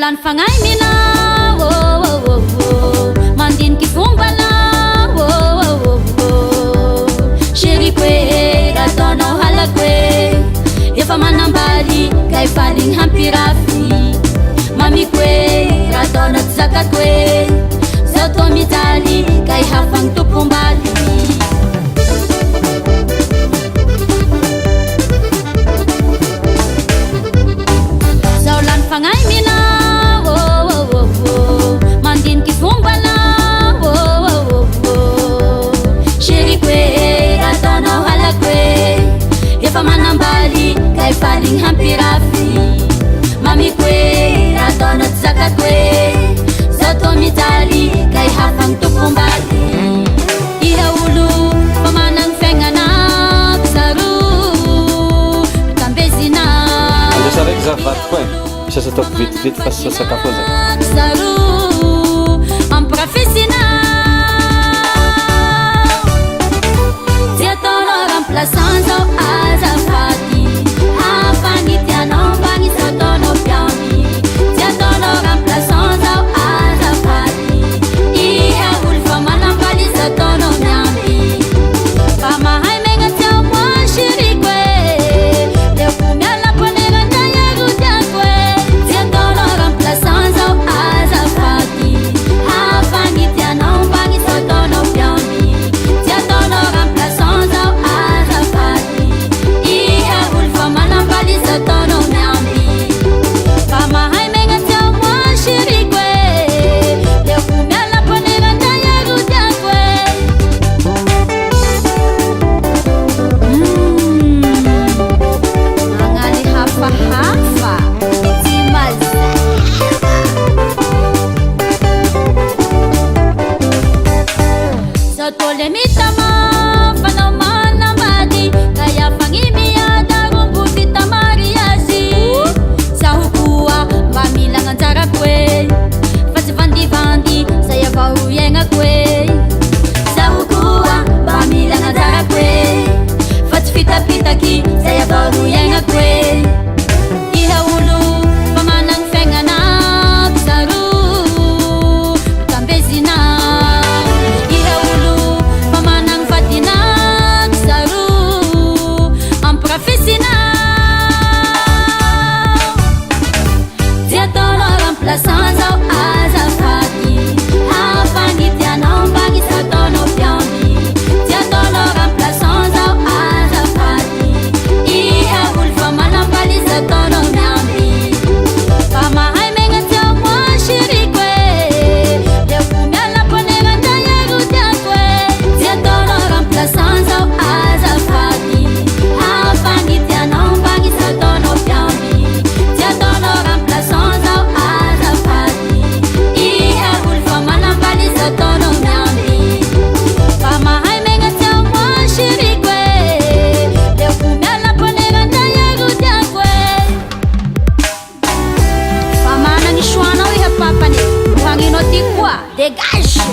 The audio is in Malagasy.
Zaolany fagnahy mila mandiniky fombana sheriko hoe raha ataonao halako hoe efa manambaly ka efaligny hampirafy mamiko hoe raha ataonao tsy zakako hoe zao tô mijaly ka ihafagny tompombaly zaolany fagnahy mila mandiniky fombana sheriko hoe raha ataonao halako hoe efa manambaly ka efaligny hampirafy mamiko hoe raha ataonao tsy zakako hoe zao tô mijaly ka ihafagny tompombaly iha olo fa managny fiaignana zaro tambezina andesa raiky zavaty koa misasa ataoko vetivety fa sy sakafo aza zaro amprafesina ty ataonao remplaçant zao azafady hafagnitianao mbagny zao ataonao piamy ty ataonao remplaçant zao azafady iha olo fa manambaly zao ataonao miamby fa mahay megna ty ao moi shiriko e leoko mialaponerantayaro tiako e ty ataonao remplaçant zao azafady hafagnitianao mbagny zao ataonao piamy ty ataonao remplaçant zao azafady iha olo fa manambaly zao ataonao miamby fa mahay megna ty ao moi shiriko e leoko mialaponerantayaro tiako agnaly hafahafa ty mazava zao tô le mitama fanao manambady ka iafagny miada rombo vita mariazy zaho koa mba milagna anjarako hoe fa tsy vandivandy zay avao iainako hoe zaho koa mba milagna anjarako hoe fa tsy fitapitaky zay avao iainako hoe iha olo fa managny fiaignana zaro tambezina iha olo fa managny vadina zaro amprafesina ty ataonao remplaçant zao azafady hafagnitianao mbagny zao ataonao piamy ty ataonao remplaçant zao azafady iha olo fa manambaly zao ataonao miamby fa mahay megna ty ao moi shiriko e leoko mialaponerantayaro tiako e ty ataonao remplaçant zao azafady hafagnitianao mbagny zao ataonao piamy ty ataonao remplaçant zao azafady iha olo fa manambaly zao ataonao miamby fa mahay megna ty ao moi shiriko e leoko mialaponerantayaro tiako e fa managny choix-nao iha papany hagnenao ty koa dégage